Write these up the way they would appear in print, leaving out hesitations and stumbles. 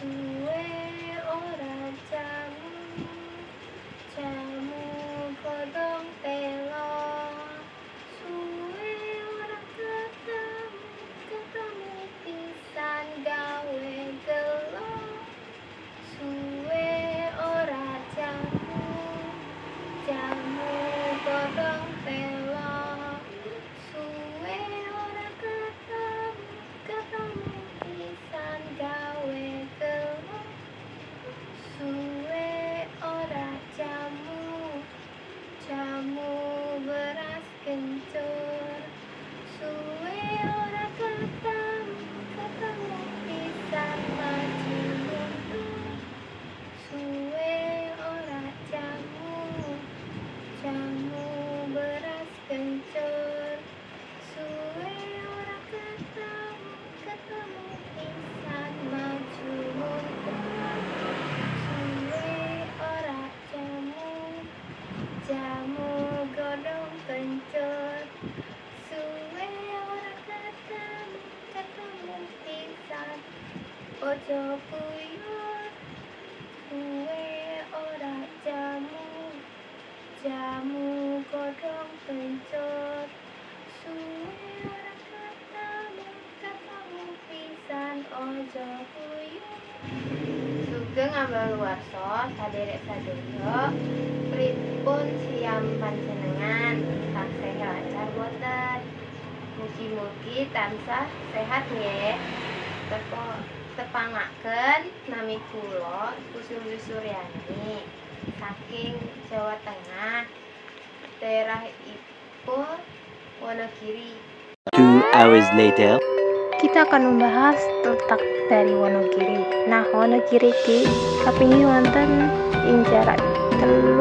Suwe ora jamu, jamu godhong telo. Suwe ora ketemu, ketemu pisan gawe gelo. Suwe ora jamu, jamu godhong telo. Suwe ora ketemu, ketemu pisan gawe gelo. Suwe ora jamu, jamu beras kencur. Suwe ora ketemu, ketemu pisan maju mundur. Suwe ora jamu, jamu beras kencur. Suwe ora ketemu, ketemu pisan maju mundur. Suwe ora jamu, jamu godhong kencur. Suwe ora ketemu, ketemu pisan ojo kuyur. Suwe ora jamu, jamu godhong kencur. Suwe ora ketemu, ketemu pisan ojo kuyur. Sugeng ambaluwarsa sadherek sadaya, pripun siam panjenengan taksih lancar boten? Mugi-mugi tansah sehat nggih. Tepangaken nami kula Kusumi Suryani saking Jawa Tengah, daerahipun Wonogiri. 2 hours later. Kita akan membahas letak dari Wonogiri. Nah, Wonogiri iki kapingi wonten ing jarak 32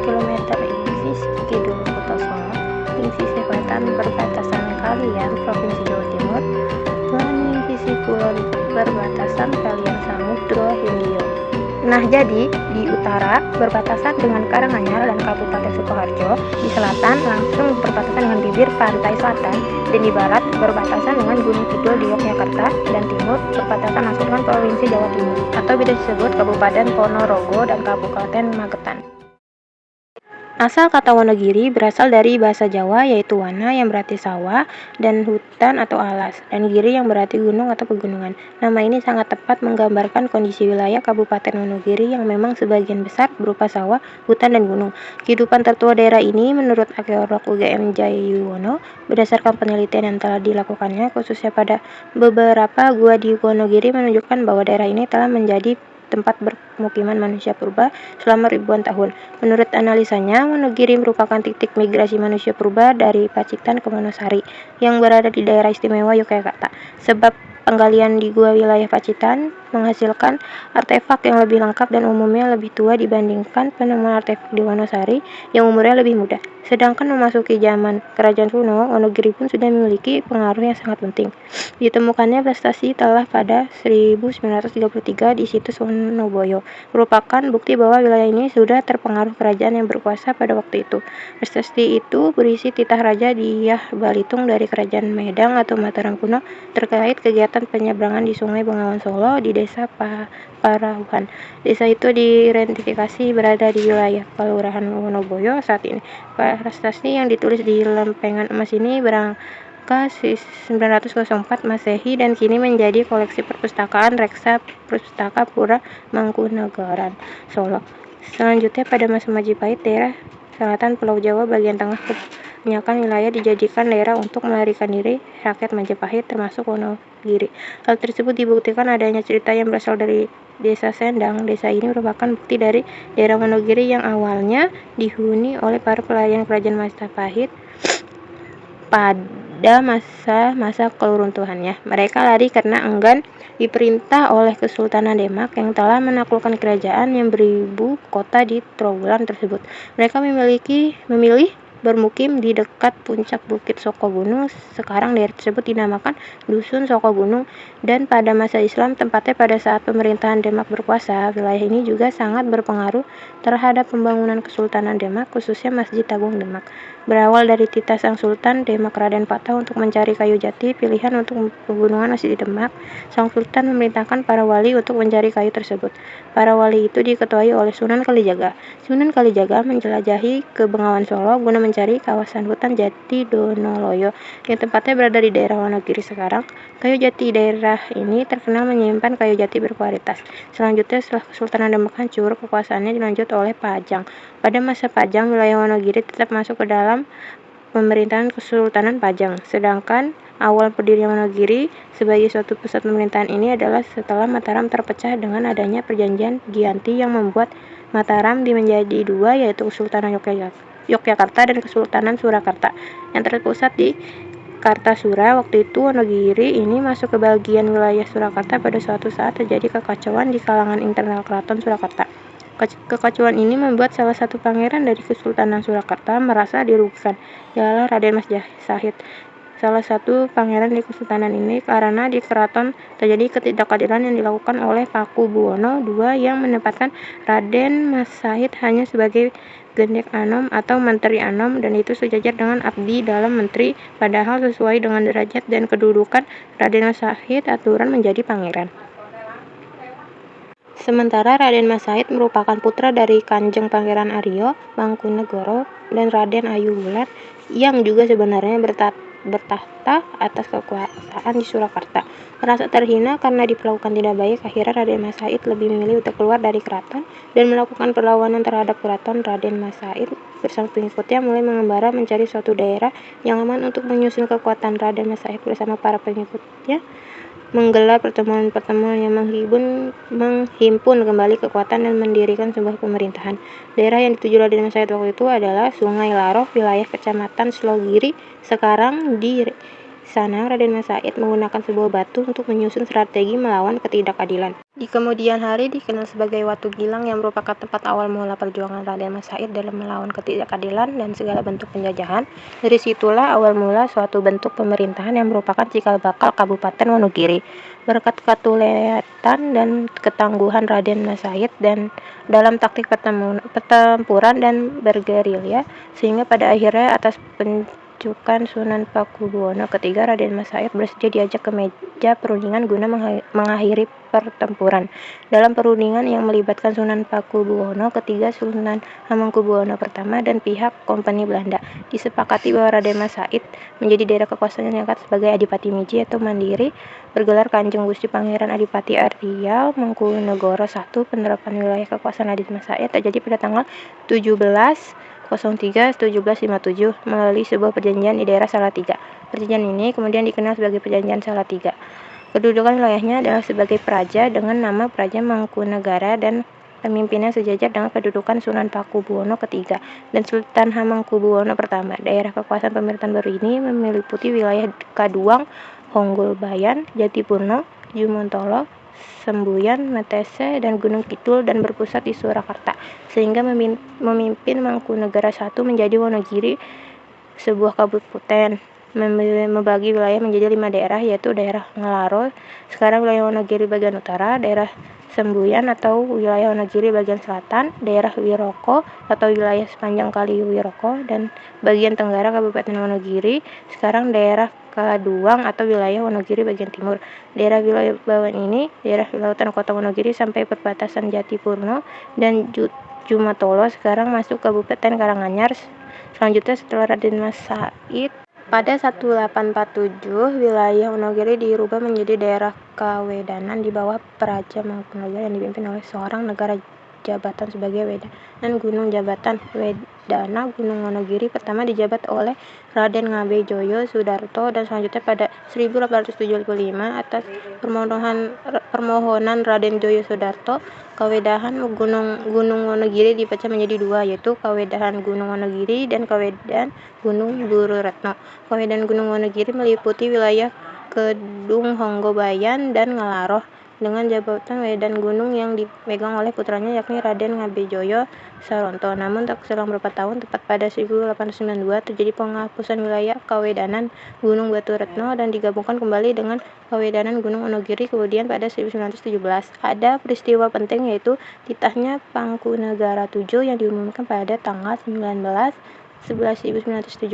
km ing sisih kidul Kutha Solo, ing sisih wetan berbatasan kaliyan Provinsi Jawa Timur, lan ing sisih kulon berbatasan kaliyan Samudra Hindia. Nah, jadi di utara berbatasan dengan Karanganyar dan Kabupaten Sukoharjo, di selatan langsung berbatasan dengan bibir pantai selatan, dan di barat berbatasan dengan Gunung Kidul di Yogyakarta, dan timur berbatasan langsung dengan Provinsi Jawa Timur, atau bisa disebut Kabupaten Ponorogo dan Kabupaten Magetan. Asal kata Wonogiri berasal dari bahasa Jawa, yaitu wana yang berarti sawah dan hutan atau alas, dan giri yang berarti gunung atau pegunungan. Nama ini sangat tepat menggambarkan kondisi wilayah Kabupaten Wonogiri yang memang sebagian besar berupa sawah, hutan, dan gunung. Kehidupan tertua daerah ini menurut arkeolog UGM Jayuwono, berdasarkan penelitian yang telah dilakukannya khususnya pada beberapa gua di Wonogiri, menunjukkan bahwa daerah ini telah menjadi tempat bermukiman manusia purba selama ribuan tahun. Menurut analisanya, Wonogiri merupakan titik migrasi manusia purba dari Pacitan ke Wonosari yang berada di daerah istimewa Yogyakarta. Sebab penggalian di gua wilayah Pacitan menghasilkan artefak yang lebih lengkap dan umumnya lebih tua dibandingkan penemuan artefak di Wonosari yang umurnya lebih muda. Sedangkan memasuki zaman kerajaan kuno, Wonogiri pun sudah memiliki pengaruh yang sangat penting. Ditemukannya prestasi telah pada 1933 di situs Wonoboyo, merupakan bukti bahwa wilayah ini sudah terpengaruh kerajaan yang berkuasa pada waktu itu. Prestasi itu berisi titah Raja Dyah Balitung dari Kerajaan Medang atau Mataram kuno terkait kegiatan penyeberangan di Sungai Bengawan Solo di Desa Parahuan. Desa itu diidentifikasi berada di wilayah Kelurahan Wonoboyo saat ini. Prestasi yang ditulis di lempengan emas ini berangka 904 Masehi dan kini menjadi koleksi perpustakaan Reksa Pustaka Pura Mangkunegaran, Solo. Selanjutnya pada masa Majapahit, daerah selatan Pulau Jawa bagian tengah kebanyakan wilayah dijadikan daerah untuk melarikan diri rakyat Majapahit termasuk Wonogiri. Hal tersebut dibuktikan adanya cerita yang berasal dari Desa Sendang. Desa ini merupakan bukti dari daerah Wonogiri yang awalnya dihuni oleh para pelayan kerajaan Majapahit pada masa keruntuhannya. Mereka lari karena enggan diperintah oleh Kesultanan Demak yang telah menaklukkan kerajaan yang beribu kota di Trowulan tersebut. Mereka memilih bermukim di dekat puncak Bukit Sokogunung. Sekarang daerah tersebut dinamakan Dusun Sokogunung, dan pada masa Islam, tempatnya pada saat pemerintahan Demak berkuasa, wilayah ini juga sangat berpengaruh terhadap pembangunan Kesultanan Demak, khususnya Masjid Agung Demak. Berawal dari titah sang sultan Demak Raden Patah untuk mencari kayu jati pilihan untuk pegunungan masih di Demak, sang sultan memerintahkan para wali untuk mencari kayu tersebut. Para wali itu diketuai oleh Sunan Kalijaga. Sunan Kalijaga menjelajahi ke Bengawan Solo guna mencari kawasan hutan jati Donoloyo yang tempatnya berada di daerah Wonogiri sekarang. Kayu jati daerah ini terkenal menyimpan kayu jati berkualitas. Selanjutnya, setelah Kesultanan Demak hancur, kekuasaannya dilanjut oleh Pajang. Pada masa Pajang, wilayah Wonogiri tetap masuk ke dalam pemerintahan Kesultanan Pajang. Sedangkan awal pendirian Wonogiri sebagai suatu pusat pemerintahan ini adalah setelah Mataram terpecah dengan adanya perjanjian Giyanti yang membuat Mataram menjadi dua, yaitu Kesultanan Yogyakarta dan Kesultanan Surakarta yang terpusat di Kartasura. Waktu itu Wonogiri ini masuk ke bagian wilayah Surakarta. Pada suatu saat terjadi kekacauan di kalangan internal keraton Surakarta. Kekacauan ini membuat salah satu pangeran dari Kesultanan Surakarta merasa dirugikan, ialah Raden Mas Sahid, salah satu pangeran di kesultanan ini, karena di keraton terjadi ketidakadilan yang dilakukan oleh Pakubuwono II yang menempatkan Raden Mas Sahid hanya sebagai Gendek Anom atau Menteri Anom, dan itu sejajar dengan abdi dalam menteri, padahal sesuai dengan derajat dan kedudukan Raden Mas Sahid aturan menjadi pangeran. Sementara Raden Mas Sahid merupakan putra dari Kanjeng Pangeran Aryo Mangkunegoro dan Raden Ayu Wulan yang juga sebenarnya bertahta atas kekuasaan di Surakarta. Merasa terhina karena diperlakukan tidak baik, akhirnya Raden Mas Sahid lebih memilih untuk keluar dari keraton dan melakukan perlawanan terhadap keraton. Raden Mas Sahid bersama pengikutnya mulai mengembara mencari suatu daerah yang aman untuk menyusun kekuatan. Raden Mas Sahid bersama para pengikutnya menggelar pertemuan-pertemuan yang menghimpun kembali kekuatan dan mendirikan sebuah pemerintahan. Daerah yang dituju Raden Mas Sahid waktu itu adalah Sungai Laroh, wilayah Kecamatan Slogiri. Sekarang di sana Raden Mas Sahid menggunakan sebuah batu untuk menyusun strategi melawan ketidakadilan. Di kemudian hari dikenal sebagai Watu Gilang yang merupakan tempat awal mula perjuangan Raden Mas Sahid dalam melawan ketidakadilan dan segala bentuk penjajahan. Dari situlah awal mula suatu bentuk pemerintahan yang merupakan cikal bakal Kabupaten Wonogiri. Berkat ketulatan dan ketangguhan Raden Mas Sahid dan dalam taktik pertempuran dan bergerilya, sehingga pada akhirnya atas penunjukan Sunan Pakubuwono III, Raden Mas Sahid bersedia diajak ke meja perundingan guna mengakhiri pertempuran. Dalam perundingan yang melibatkan Sunan Pakubuwono III, Sunan Hamengkubuwono I, dan pihak Kompeni Belanda, disepakati bahwa Raden Mas Sahid menjadi daerah kekuasaan yang diangkat sebagai Adipati Miji atau mandiri, bergelar Kanjeng Gusti Pangeran Adipati Arya Mangkunegoro I. Penerapan wilayah kekuasaan Raden Mas Sahid terjadi pada tanggal 17/03/1757 melalui sebuah perjanjian di daerah Salatiga. Perjanjian ini kemudian dikenal sebagai Perjanjian Salatiga. Kedudukan wilayahnya adalah sebagai praja dengan nama Praja Mangkunegara dan pemimpinnya sejajar dengan kedudukan Sunan Pakubuwono III dan Sultan Hamengkubuwono I. Daerah kekuasaan pemerintahan baru ini meliputi wilayah Kaduang, Honggolbayan, Jatipurno, Jumontolo, Sembuyan, Matese, dan Gunung Kidul, dan berpusat di Surakarta, sehingga memimpin Mangkunegara I menjadi Wonogiri, sebuah kabupaten. Membagi wilayah menjadi 5 daerah, yaitu daerah Ngalaro, sekarang wilayah Wonogiri bagian utara, daerah Sembuyan atau wilayah Wonogiri bagian selatan, daerah Wiroko atau wilayah sepanjang Kali Wiroko, dan bagian tenggara Kabupaten Wonogiri, sekarang daerah Kaduang atau wilayah Wonogiri bagian timur. Daerah wilayah bawah ini, daerah lautan kota Wonogiri sampai perbatasan Jatipurno dan Jumatolo, sekarang masuk Kabupaten Karanganyar. Selanjutnya setelah Raden Mas Sahid pada 1847, wilayah Wonogiri dirubah menjadi daerah Kawedanan di bawah Praja Mangkunegara yang dipimpin oleh seorang negara jabatan sebagai Wedanan Gunung. Jabatan Wedana Gunung Wonogiri pertama dijabat oleh Raden Ngabejoyo Sudarto, dan selanjutnya pada 1875 atas permohonan Raden Joyo Sudarto, Kawedahan Gunung Wonogiri dipecah menjadi 2, yaitu Kawedahan Gunung Wonogiri dan Kawedahan Gunung Bururetno. Kawedahan Gunung Wonogiri meliputi wilayah Kedung, Honggobayan, dan Ngalaroh dengan jabatan Wedan Gunung yang dipegang oleh putranya yakni Raden Ngabejoyo Saronto. Namun tak selang beberapa tahun, tepat pada 1892, terjadi penghapusan wilayah Kawedanan Gunung Baturetno dan digabungkan kembali dengan Kawedanan Gunung Wonogiri kemudian pada 1917. Ada peristiwa penting, yaitu titahnya Mangkunegara VII yang diumumkan pada tanggal 19 11.917.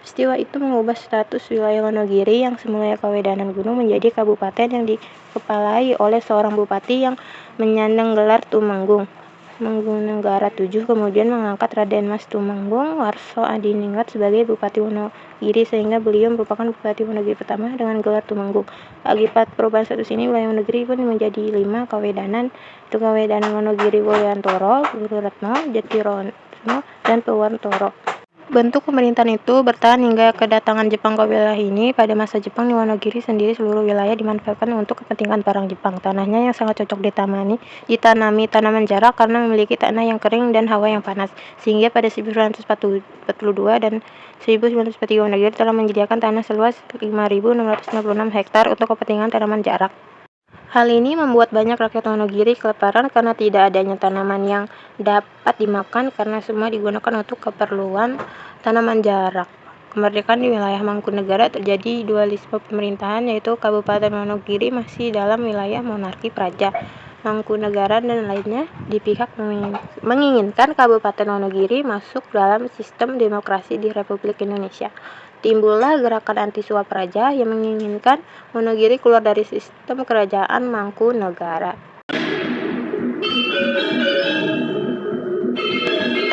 Peristiwa itu mengubah status wilayah Wonogiri yang semula Kawedanan Gunung menjadi kabupaten yang dikepalai oleh seorang bupati yang menyandang gelar Tumenggung. Mangkunegara VII kemudian mengangkat Raden Mas Tumenggung Warso Adiningrat sebagai Bupati Wonogiri sehingga beliau merupakan Bupati Wonogiri pertama dengan gelar Tumenggung. Akibat perubahan status ini, wilayah Wonogiri pun menjadi 5 Kawedanan, yaitu Kawedanan Wonogiri Wuryantoro, Guru Retno, Jatirono, dan Pewantoro. Bentuk pemerintahan itu bertahan hingga kedatangan Jepang ke wilayah ini. Pada masa Jepang di Wonogiri sendiri seluruh wilayah dimanfaatkan untuk kepentingan perang Jepang. Tanahnya yang sangat cocok ditanami tanaman jarak karena memiliki tanah yang kering dan hawa yang panas. Sehingga pada 1942 dan 1943 Wonogiri telah menyediakan tanah seluas 5.656 hektar untuk kepentingan tanaman jarak. Hal ini membuat banyak rakyat Wonogiri kelaparan karena tidak adanya tanaman yang dapat dimakan karena semua digunakan untuk keperluan tanaman jarak. Kemerdekaan di wilayah Mangkunegara terjadi dualisme pemerintahan, yaitu Kabupaten Wonogiri masih dalam wilayah monarki Praja Mangkunegara dan lainnya di pihak menginginkan Kabupaten Wonogiri masuk dalam sistem demokrasi di Republik Indonesia. Timbullah gerakan anti suap raja yang menginginkan Wonogiri keluar dari sistem kerajaan Mangkunegara.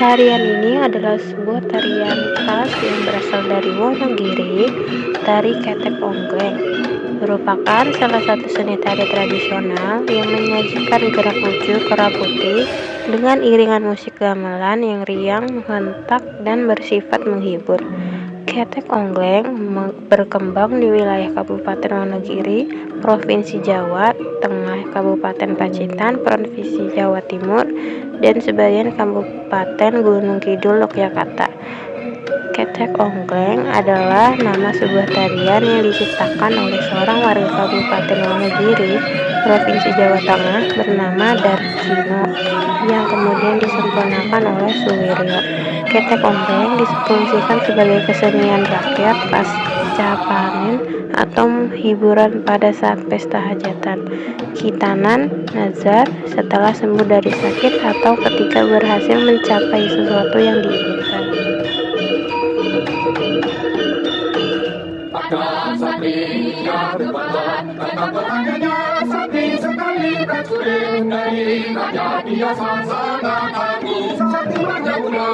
Tarian ini adalah sebuah tarian khas yang berasal dari Wonogiri. Tari Ketek Ongleng merupakan salah satu seni tari tradisional yang menyajikan gerak lucu kera putih dengan iringan musik gamelan yang riang, menghentak, dan bersifat menghibur. Ketek Ongleng berkembang di wilayah Kabupaten Wonogiri, Provinsi Jawa Tengah, Kabupaten Pacitan, Provinsi Jawa Timur, dan sebagian Kabupaten Gunung Kidul, Yogyakarta. Ketek Ongleng adalah nama sebuah tarian yang diciptakan oleh seorang warga Kabupaten Wonogiri, Provinsi Jawa Tengah bernama Darkino yang kemudian disempurnakan oleh Suwiryo. Ketek Ongleng difungsikan sebagai kesenian rakyat pasca panen atau hiburan pada saat pesta hajatan, khitanan, nazar, setelah sembuh dari sakit, atau ketika berhasil mencapai sesuatu yang diinginkan. Ada satria berbadan, kata bertandanya sakti sekali prajurit dari raja dia sasana kami sakti Manjaguna.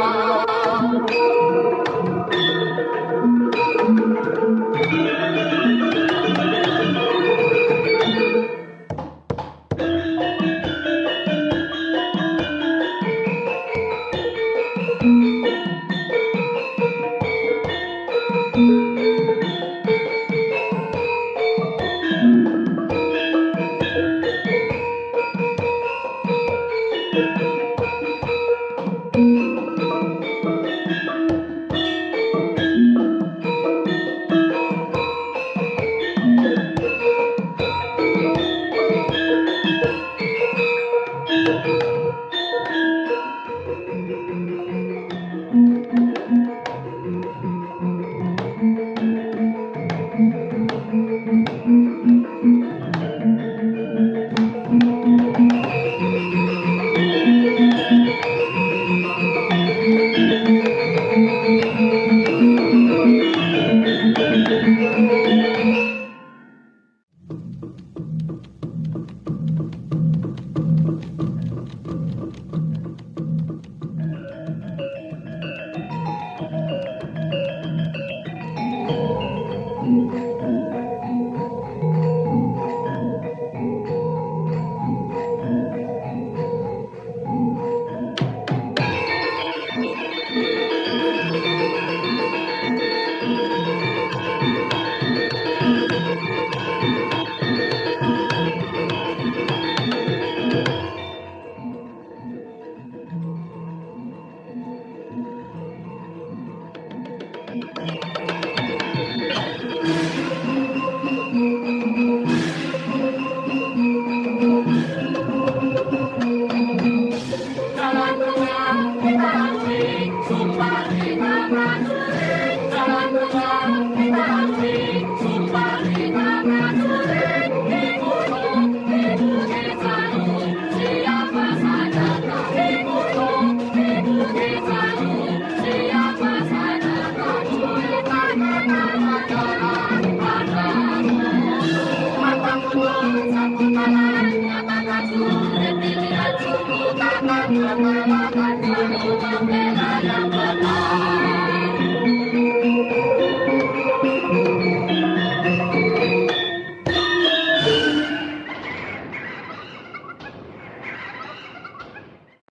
Pertemanan dulu membela yang benar.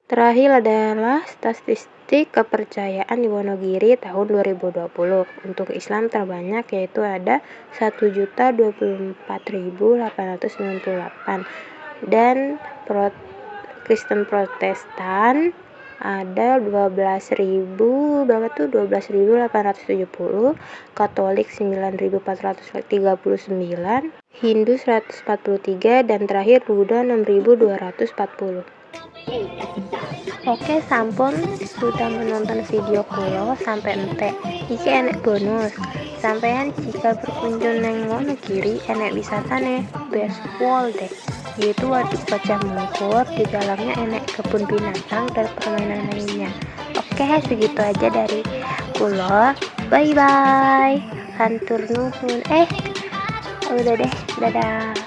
Terakhir adalah statistik kepercayaan di Wonogiri tahun 2020. Untuk Islam terbanyak yaitu ada 1.024.898 dan Kristen Protestan ada 12.870, Katolik 9.439, Hindu 143 dan terakhir Buddha 6.240. Oke, sampun sudah menonton video kulo sampai ente. Iki enek bonus. Sampean jika berkunjung neng Wonogiri enek wisatane Best Wall deh. Yaitu Waduk Gajah Mungkur, di dalamnya enek kebun binatang dan permainan lainnya. Oke, segitu aja dari kulo. Bye bye. Hatur nuhun. Udah deh, dadah.